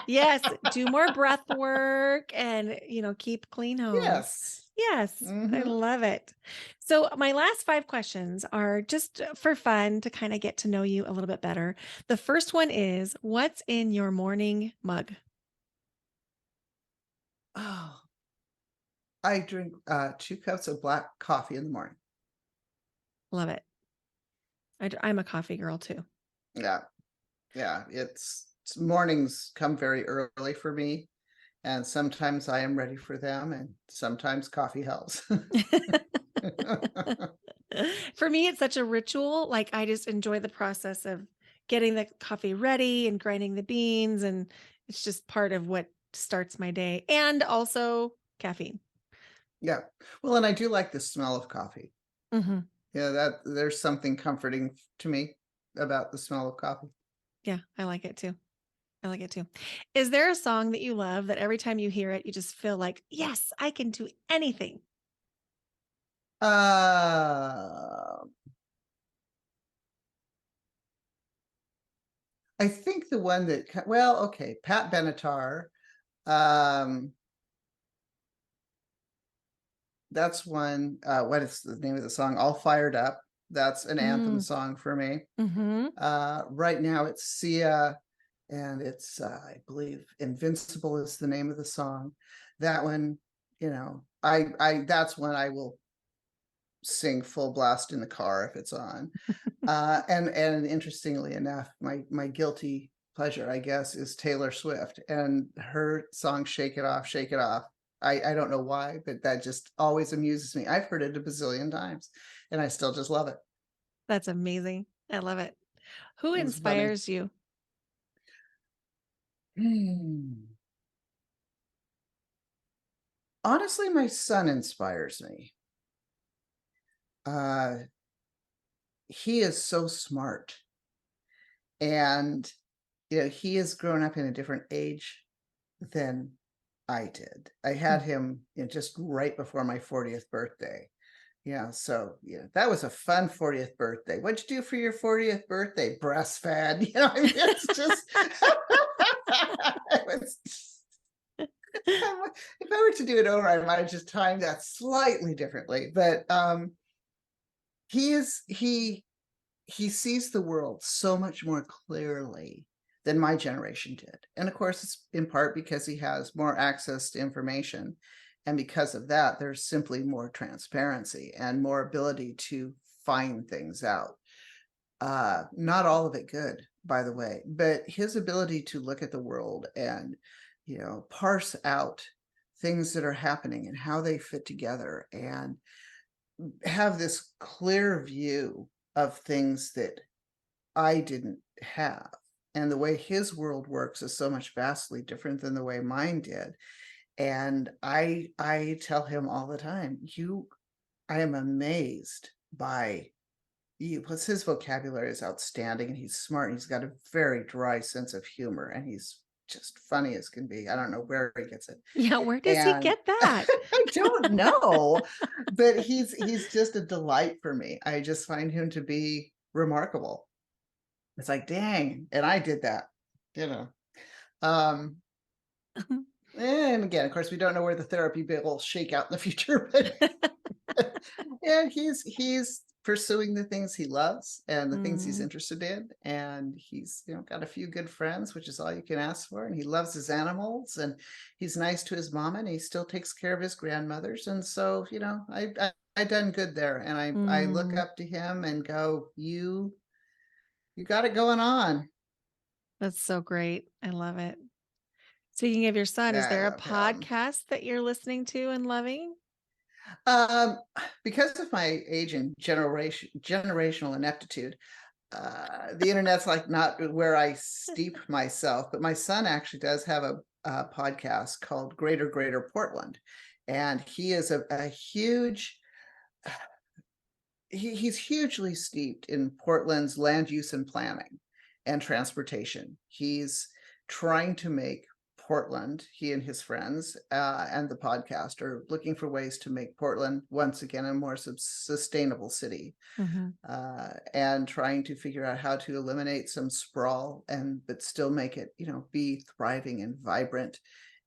A: yes. Do more breath work and, keep clean homes.
B: Yes.
A: Yes, I love it. So my last 5 questions are just for fun to kind of get to know you a little bit better. The first one is, what's in your morning mug?
B: Oh, I drink 2 cups of black coffee in the morning.
A: Love it. I'm a coffee girl too.
B: Yeah. Yeah. Mornings come very early for me. And sometimes I am ready for them, and sometimes coffee helps.
A: For me, it's such a ritual. Like I just enjoy the process of getting the coffee ready and grinding the beans. And it's just part of what starts my day, and also caffeine.
B: Yeah. Well, and I do like the smell of coffee.
A: Hmm.
B: Yeah, that there's something comforting to me about the smell of coffee.
A: Yeah, I like it too. I like it too. Is there a song that you love that every time you hear it, you just feel like, yes, I can do anything?
B: Uh, I think the one that, well, okay, Pat Benatar. Um, that's one. What is the name of the song? All Fired Up. That's an anthem song for me. Right now it's Sia, and it's I believe Invincible is the name of the song. That one, I that's when I will sing full blast in the car if it's on. And interestingly enough, my guilty pleasure, I guess, is Taylor Swift and her song Shake It Off, Shake It Off. I don't know why, but that just always amuses me. I've heard it a bazillion times and I still just love it.
A: That's amazing. I love it. Who
B: It's funny.
A: inspires you?
B: Honestly, my son inspires me. He is so smart, and he has grown up in a different age than I did. I had him just right before my 40th birthday. Yeah, so that was a fun 40th birthday. What'd you do for your 40th birthday? Breastfed. I mean, it's just it was, if I were to do it over, I might have just timed that slightly differently. But he sees the world so much more clearly than my generation did. And of course, it's in part because he has more access to information. And because of that, there's simply more transparency and more ability to find things out. Not all of it good, by the way, but his ability to look at the world and, parse out things that are happening and how they fit together and have this clear view of things that I didn't have. And the way his world works is so much vastly different than the way mine did. And I tell him all the time, I am amazed by you. Plus his vocabulary is outstanding and he's smart and he's got a very dry sense of humor and he's just funny as can be. I don't know where he gets it.
A: Yeah, where does he
B: And
A: get that?
B: I don't know, but he's just a delight for me. I just find him to be remarkable. It's like, dang, and I did that, Um, and again, of course, we don't know where the therapy bill will shake out in the future, but yeah, he's pursuing the things he loves and the things he's interested in, and he's got a few good friends, which is all you can ask for. And he loves his animals, and he's nice to his mama, and he still takes care of his grandmothers. And so, I done good there, and I look up to him and go, you got it going on.
A: That's so great. I love it. Speaking of your son, is
B: Yeah, I
A: there a
B: love him.
A: podcast that you're listening to and loving?
B: Um, because of my age and generational ineptitude, the internet's like not where I steep myself. But my son actually does have a podcast called Greater Portland, and he is a huge. He's hugely steeped in Portland's land use and planning and transportation. He's trying to make Portland, he and his friends and the podcast are looking for ways to make Portland once again a more sustainable city, and trying to figure out how to eliminate some sprawl but still make it, be thriving and vibrant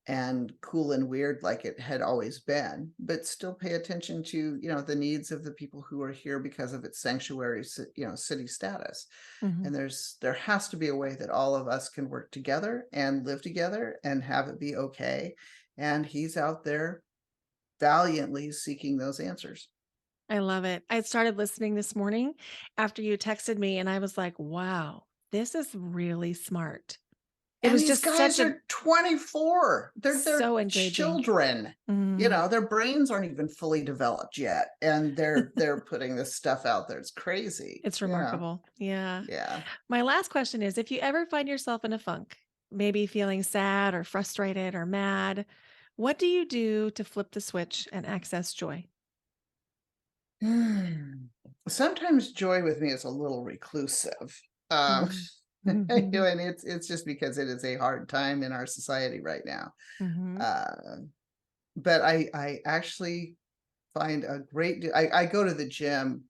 B: and cool and weird like it had always been, but still pay attention to, the needs of the people who are here because of its sanctuary, city status. And there has to be a way that all of us can work together and live together and have it be okay. And he's out there valiantly seeking those answers.
A: I love it. I started listening this morning after you texted me, and I was like, wow, this is really smart. It
B: And
A: was
B: these
A: just
B: guys
A: such a
B: are 24. They're
A: so engaging.
B: children. Their brains aren't even fully developed yet, and they're putting this stuff out there. It's crazy.
A: It's remarkable. Yeah.
B: Yeah.
A: My last question is, if you ever find yourself in a funk, maybe feeling sad or frustrated or mad, what do you do to flip the switch and access joy?
B: Sometimes joy with me is a little reclusive. Um, and it's just because it is a hard time in our society right now. But I actually find a great I go to the gym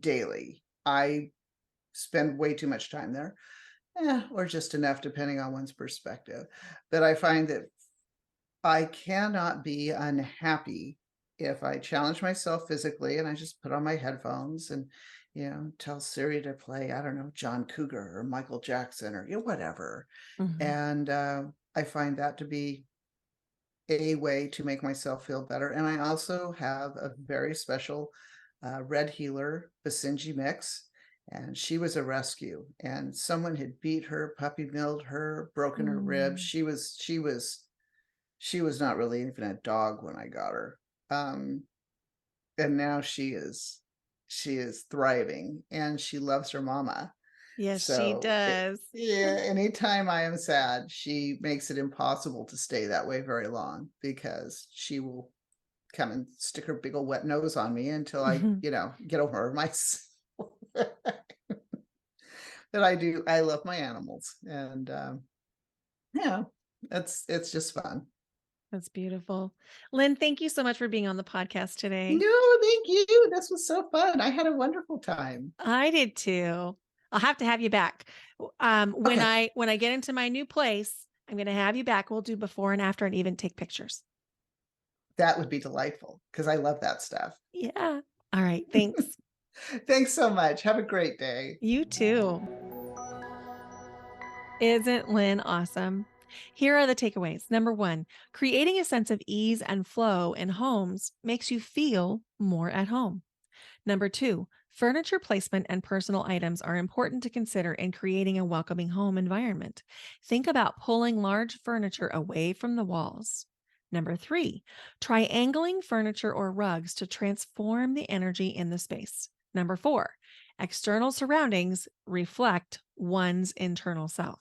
B: daily. I spend way too much time there, or just enough depending on one's perspective. But I find that I cannot be unhappy if I challenge myself physically and I just put on my headphones and, tell Siri to play, I don't know, John Cougar or Michael Jackson or, whatever.
A: Mhm.
B: And I find that to be a way to make myself feel better. And I also have a very special red healer Basenji mix. And she was a rescue, and someone had beat her, puppy milled her, broken her ribs.
A: Mm.
B: She was not really even a dog when I got her. Um, and now she is thriving and she loves her mama.
A: Yes, she
B: So
A: does.
B: yeah, anytime I am sad, she makes it impossible to stay that way very long because she will come and stick her big old wet nose on me until I,
A: Mhm.
B: get over myself. But I love my animals, and yeah, it's just fun.
A: That's beautiful. Lynn, thank you so much for being on the podcast today.
B: No, thank you. This was so fun. I had a wonderful time.
A: I did too. I'll have to have you back. When
B: Okay,
A: I get into my new place, I'm going to have you back. We'll do before and after and even take pictures.
B: that would be delightful because I love that stuff.
A: Yeah. All right. Thanks.
B: Thanks so much. Have a great day.
A: You too. Isn't Lynn awesome? Here are the takeaways. Number one, creating a sense of ease and flow in homes makes you feel more at home. Number two, furniture placement and personal items are important to consider in creating a welcoming home environment. Think about pulling large furniture away from the walls. Number three, try angling furniture or rugs to transform the energy in the space. Number four, external surroundings reflect one's internal self.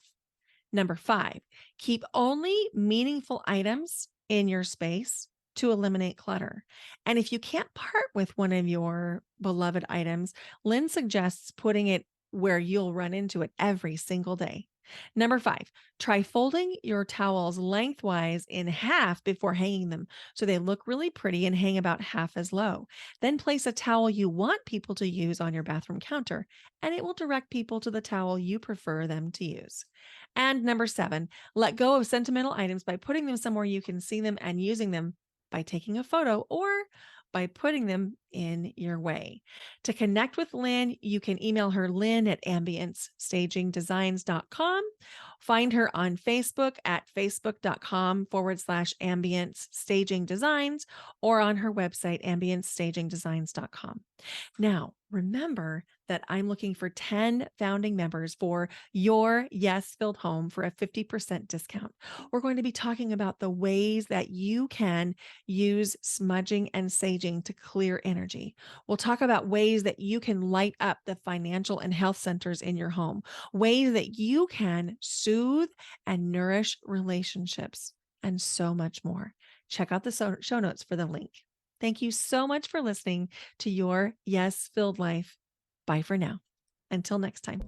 A: Number five, keep only meaningful items in your space to eliminate clutter. And if you can't part with one of your beloved items, Lynn suggests putting it where you'll run into it every single day. Number five, try folding your towels lengthwise in half before hanging them so they look really pretty and hang about half as low. Then place a towel you want people to use on your bathroom counter, and it will direct people to the towel you prefer them to use. And number seven, let go of sentimental items by putting them somewhere you can see them and using them by taking a photo or by putting them in your way. To connect with Lynn, you can email her Lynn at ambientstagingdesigns.com. Find her on Facebook at facebook.com/ambience staging designs or on her website, ambientstagingdesigns.com. Now, remember that I'm looking for 10 founding members for your Yes Filled Home for a 50% discount. We're going to be talking about the ways that you can use smudging and saging to clear energy. We'll talk about ways that you can light up the financial and health centers in your home, ways that you can soothe and nourish relationships, and so much more. Check out the show notes for the link. Thank you so much for listening to Your Yes Filled Life. Bye for now. Until next time.